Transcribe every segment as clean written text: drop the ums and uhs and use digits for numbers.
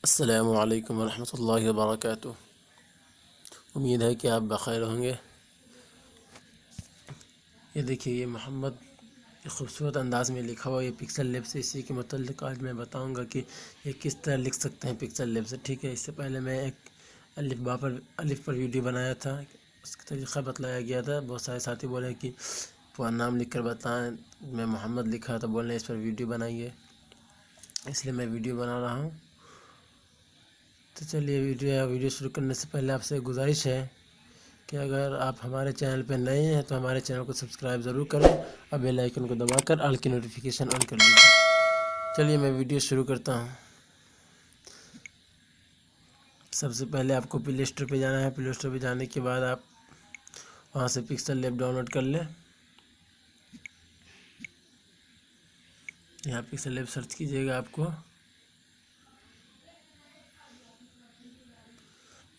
अस्सलामु अलैकुम वरहमतुल्लाहि वबरकातुह। उम्मीद है कि आप बख़ैर होंगे। ये देखिए, ये मोहम्मद खूबसूरत अंदाज़ में लिखा हुआ ये पिक्सल लैब से, इसी के मतलब आज मैं बताऊंगा कि ये किस तरह लिख सकते हैं पिक्सल लैब से। ठीक है, इससे पहले मैं एक अलिफ पर वीडियो बनाया था, उसका तरीक़ा बतलाया गया था। बहुत सारे साथी बोले कि पूरा नाम लिख कर बताएँ, मैं मोहम्मद लिखा तो बोले इस पर वीडियो बनाइए, इसलिए मैं वीडियो बना रहा हूँ। तो चलिए, वीडियो शुरू करने से पहले आपसे गुजारिश है कि अगर आप हमारे चैनल पर नए हैं तो हमारे चैनल को सब्सक्राइब ज़रूर करें और बेल आइकन को दबाकर ऑल की नोटिफिकेशन ऑन कर लीजिए। चलिए मैं वीडियो शुरू करता हूँ। सबसे पहले आपको प्ले स्टोर पर जाना है। प्ले स्टोर पर जाने के बाद आप वहाँ से पिक्सल लैब डाउनलोड कर लें। यहाँ पिक्सल लैब सर्च कीजिएगा आपको।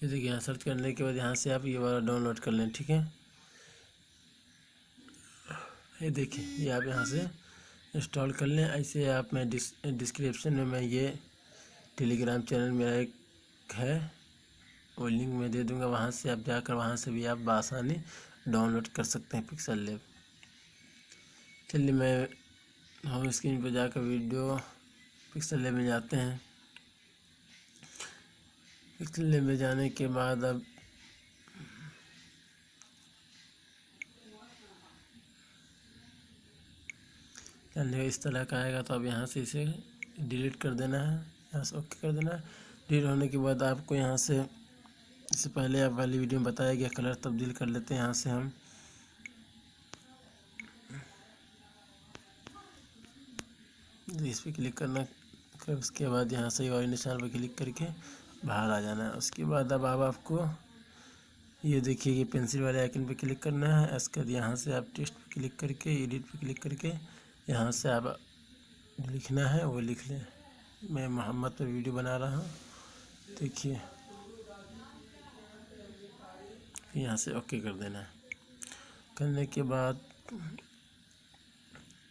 ये देखिए, यहाँ सर्च करने के बाद यहाँ से आप ये वाला डाउनलोड कर लें। ठीक है, ये देखिए, ये आप यहाँ से इंस्टॉल कर लें। ऐसे आप मैं डिस्क्रिप्शन में मैं ये टेलीग्राम चैनल मेरा एक है, वो लिंक मैं दे दूँगा, वहाँ से आप जाकर वहाँ से भी आप बआसानी डाउनलोड कर सकते हैं पिक्सल लैब। चलिए मैं होम स्क्रीन पर जाकर वीडियो पिक्सल लैब में जाते हैं। पिक्सल लैब में जाने के बाद अब चलने इस तरह का आएगा, तो अब यहाँ से इसे डिलीट कर देना है, यहाँ से ओके कर देना है। डिलीट होने के बाद आपको यहाँ से, इससे पहले आप वाली वीडियो में बताया गया कलर तब्दील कर लेते हैं। यहाँ से हम इस पर क्लिक करना, फिर उसके बाद यहाँ से वाले निशान पर क्लिक करके बाहर आ जाना है। उसके बाद अब आपको ये देखिए, ये पेंसिल वाले आइकन पे क्लिक करना है। इसके बाद यहाँ से आप टेक्स्ट पे क्लिक करके, एडिट पे क्लिक करके यहाँ से आप लिखना है वो लिख लें। मैं मोहम्मद पर वीडियो बना रहा हूँ, देखिए, यहाँ से ओके कर देना है। करने के बाद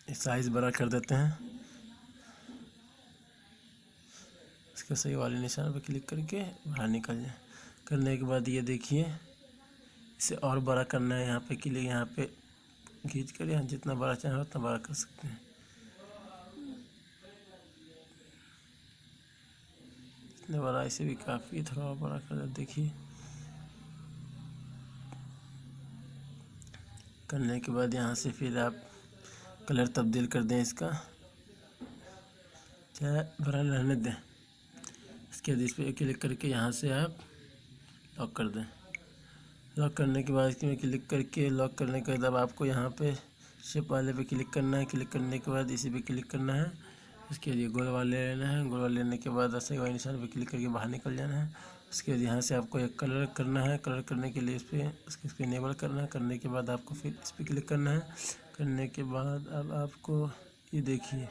साइज़ बड़ा कर देते हैं। इसके सही वाले निशान पर क्लिक करके बाहर निकल जाए। करने के बाद ये देखिए, इसे और बड़ा करना है। यहाँ पे क्लिक, यहाँ पे खींच कर यहाँ जितना बड़ा चाहे उतना बड़ा कर सकते हैं। इतने बड़ा, इसे भी काफ़ी थोड़ा और बड़ा कर दे। देखिए, करने के बाद यहाँ से फिर आप कलर तब्दील कर दें इसका, चाहे बड़ा रहने दें। इसके बाद इस पर क्लिक करके यहाँ से आप लॉक कर दें। लॉक करने के बाद इसमें क्लिक करके, लॉक करने के बाद आपको यहाँ पे शेप वाले पे क्लिक करना है। क्लिक करने के बाद इसी पे क्लिक करना है। उसके लिए गोल वाले लेना है। गोल वाले लेने के बाद ऐसे वाले निशान पे क्लिक करके बाहर निकल जाना है। उसके बाद यहाँ से आपको एक कलर करना है। कलर करने के लिए इस पर इनेबल करना है। करने के बाद आपको फिर इस पर क्लिक करना है। करने के बाद अब आपको ये देखिए,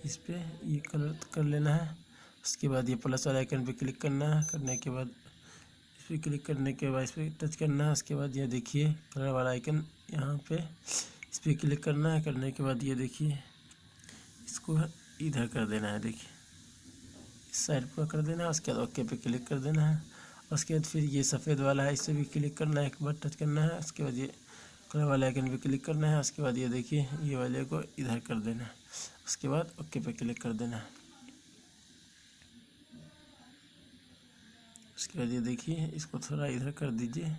इस पर ये कलर कर लेना है। उसके बाद ये प्लस वाले आइकन पे क्लिक करना है। करने के बाद इस पर क्लिक करने के बाद इस पर टच करना है। उसके बाद ये देखिए कलर वाला आइकन यहाँ पे, इस पर क्लिक करना है। करने के बाद ये देखिए, इसको इधर कर देना है। देखिए, इस साइड पर कर देना है। उसके बाद ओके पे क्लिक कर देना है। उसके बाद फिर ये सफ़ेद वाला है, इससे भी क्लिक करना है, एक बार टच करना है। उसके बाद ये कलर वाले आइकन पे क्लिक करना है। उसके बाद ये देखिए, ये वाले को इधर कर देना है। उसके बाद ओके पे क्लिक कर देना है। उसके बाद ये देखिए, इसको थोड़ा इधर कर दीजिए,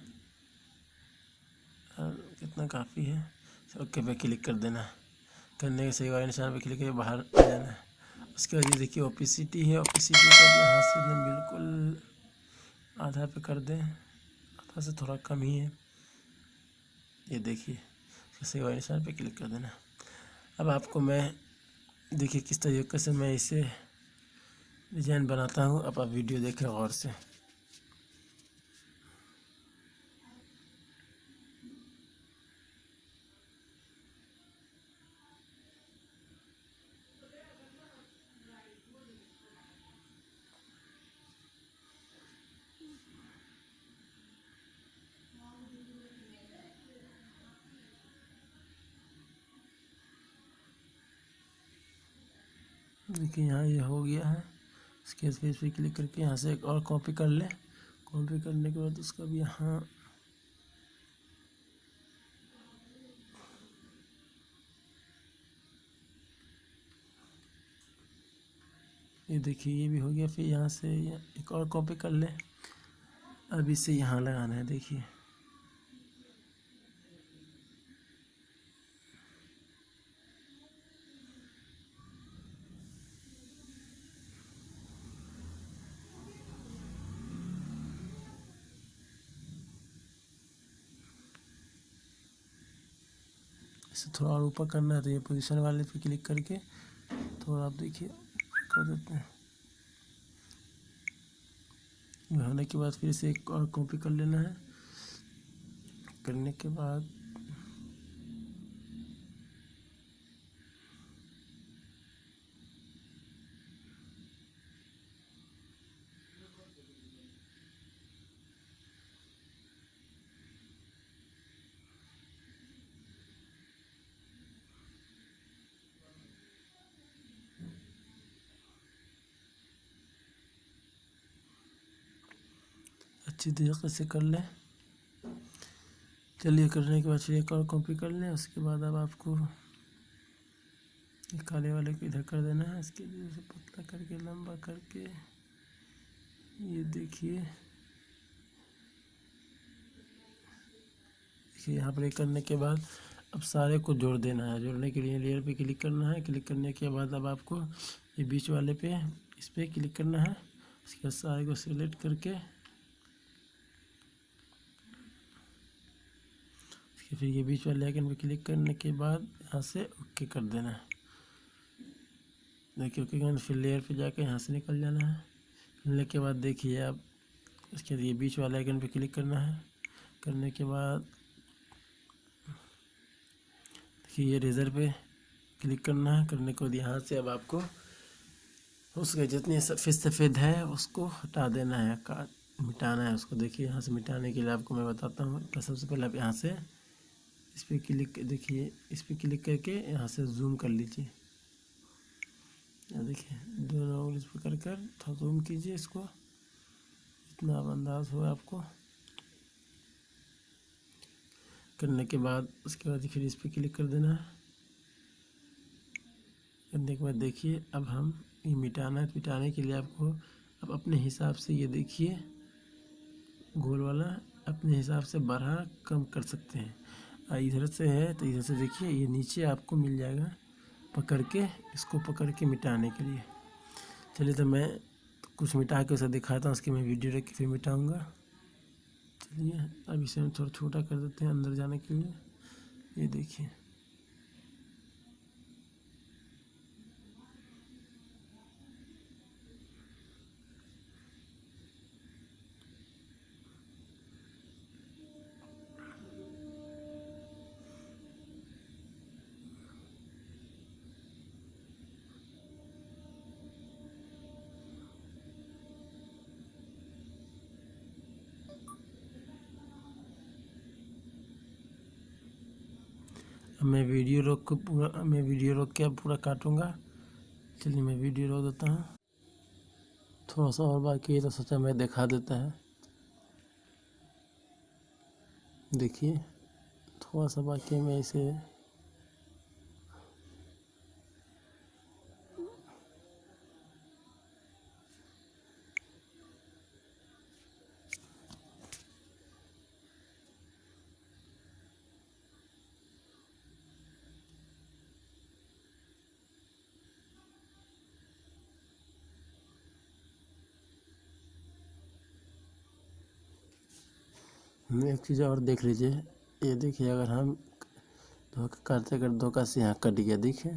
और कितना काफ़ी है। ओके पे क्लिक कर देना है। करने के सही वाले निशान पे क्लिक करके बाहर आ जाना है। उसके बाद ये देखिए ओपेसिटी है, ओपेसिटी को यहाँ से एकदम बिल्कुल आधा पे कर दें, आधा से थोड़ा कम ही है। ये देखिए, सही वाले निशान पे क्लिक कर देना। अब आपको मैं देखिए किस तरीके से मैं इसे डिज़ाइन बनाता हूँ। अब आप वीडियो देखें गौर से। देखिए, यहाँ ये हो गया है। स्केच पेज पे क्लिक करके यहाँ से एक और कॉपी कर ले। कॉपी करने के बाद उसका भी यहाँ ये देखिए ये भी हो गया। फिर यहाँ से एक और कॉपी कर ले। अब इसे यहाँ लगाना है। देखिए इसे थोड़ा और ऊपर करना है तो ये पोजीशन वाले पे क्लिक करके थोड़ा आप देखिए कर देते हैं। होने के बाद फिर से एक और कॉपी कर लेना है। करने के बाद अच्छी तरीके से कर लें। चलिए करने के बाद फिर एक और कॉपी कर लें। उसके बाद अब आपको काले वाले को इधर कर देना है। इसके लिए इसे पतला करके लंबा करके ये देखिए यहाँ पर करने के बाद अब सारे को जोड़ देना है। जोड़ने के लिए लेयर पे क्लिक करना है। क्लिक करने के बाद अब आपको ये बीच वाले पे इस पर क्लिक करना है। इसके बाद सारे को सिलेक्ट करके फिर ये बीच वाले आइकन पे क्लिक करने के बाद यहाँ से ओके कर देना है। देखिए ओके करने फिर लेयर पे जाकर यहाँ से निकल जाना है। निकलने के बाद देखिए आप इसके बाद ये बीच वाले आइकन पे क्लिक करना है। करने के बाद देखिए ये रेजर पे क्लिक करना है। करने के बाद यहाँ से अब आपको उसके जितनी सफ़ेद है उसको हटा देना है, मिटाना है उसको। देखिए यहाँ से मिटाने के लिए आपको मैं बताता हूँ। तो सबसे पहले आप यहाँ से इस पर क्लिक देखिए इस पर क्लिक करके यहाँ से जूम कर लीजिए। देखिए दोनों उंगली इस पर कर थोड़ा जूम कीजिए इसको, इतना अंदाज हो आपको। करने के बाद उसके बाद फिर इस पर क्लिक कर देना है। करने के बाद देखिए अब हम ये मिटाना है। मिटाने के लिए आपको अब अपने हिसाब से ये देखिए गोल वाला अपने हिसाब से बढ़ा कम कर सकते हैं। इधर से है तो इधर से देखिए ये नीचे आपको मिल जाएगा पकड़ के, इसको पकड़ के मिटाने के लिए। चलिए तो मैं कुछ मिटा के उसे दिखाता हूँ। उसकी मैं वीडियो रख के फिर मिटाऊँगा। चलिए अब इसे हम थोड़ा छोटा कर देते हैं अंदर जाने के लिए। ये देखिए मैं वीडियो रोक के अब पूरा काटूँगा। चलिए मैं वीडियो रोक देता हूँ। थोड़ा सा और बाकी है तो सोचा मैं दिखा देता है। देखिए थोड़ा सा बाकी मैं इसे एक चीज़ और देख लीजिए। ये देखिए अगर हम धोखा करते कर धोखा से यहाँ कट गया। देखिए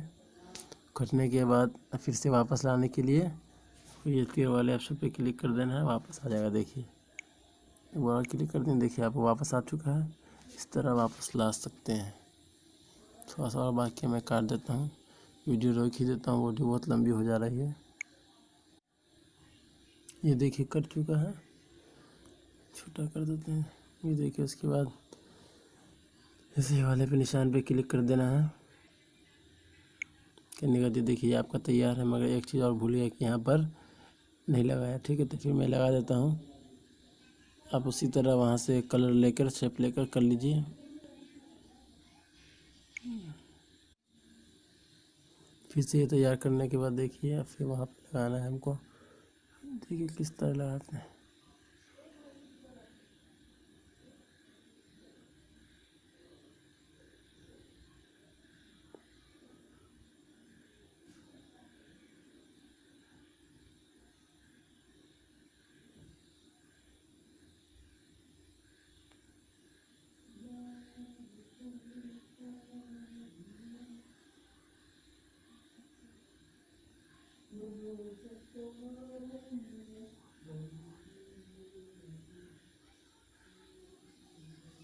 कटने के बाद फिर से वापस लाने के लिए ये तीर वाले ऑप्शन पे क्लिक कर देना है, वापस आ जाएगा। देखिए एक बार क्लिक कर दें, देखिए आपको वापस आ चुका है। इस तरह वापस ला सकते हैं। थोड़ा सा और बाकी मैं काट देता हूँ, वीडियो रोक ही देता हूँ, वीडियो बहुत लंबी हो जा रही है। ये देखिए कट चुका है, छोटा कर देते हैं। ये देखिए उसके बाद इसी वाले पे निशान पे क्लिक कर देना है। करने का देखिए आपका तैयार है। मगर एक चीज़ और भूलिएगा कि यहाँ पर नहीं लगाया। ठीक है, तो फिर मैं लगा देता हूँ। आप उसी तरह वहाँ से कलर लेकर शेप लेकर कर लीजिए। फिर से ये तैयार करने के बाद देखिए फिर वहाँ पे लगाना है हमको। देखिए किस तरह लगाते हैं।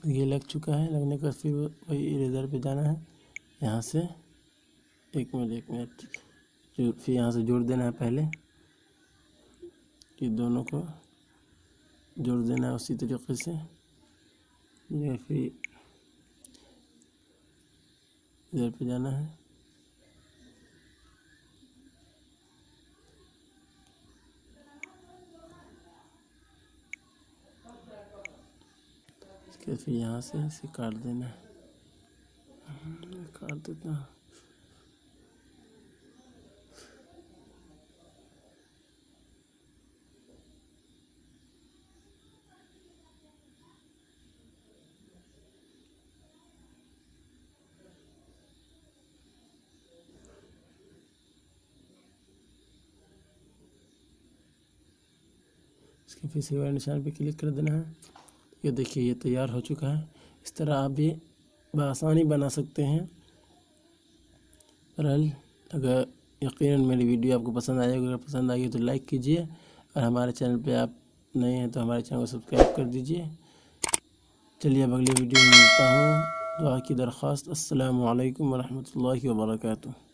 ये लग चुका है। लगने का फिर वही इरेजर पे जाना है। यहाँ से 1 मिनट फिर यहाँ से जोड़ देना है। पहले ये दोनों को जोड़ देना है उसी तरीके से। ये फिर इधर पे जाना है। इसके फिर यहाँ से इसे काट देना है। काट देता हूँ। इसके फिर से वाले निशान पे क्लिक कर देना है। ये देखिए ये तैयार हो चुका है। इस तरह आप भी बआसानी बना सकते हैं। बहरहाल अगर यकीनन मेरी वीडियो आपको पसंद आएगी, अगर पसंद आई तो लाइक कीजिए, और हमारे चैनल पे आप नए हैं तो हमारे चैनल को सब्सक्राइब कर दीजिए। चलिए अब अगली वीडियो में मिलता हूँ। दुआ की दरख्वास्त। अस्सलामु अलैकुम वरहमतुल्लाहि वबरकातुहू।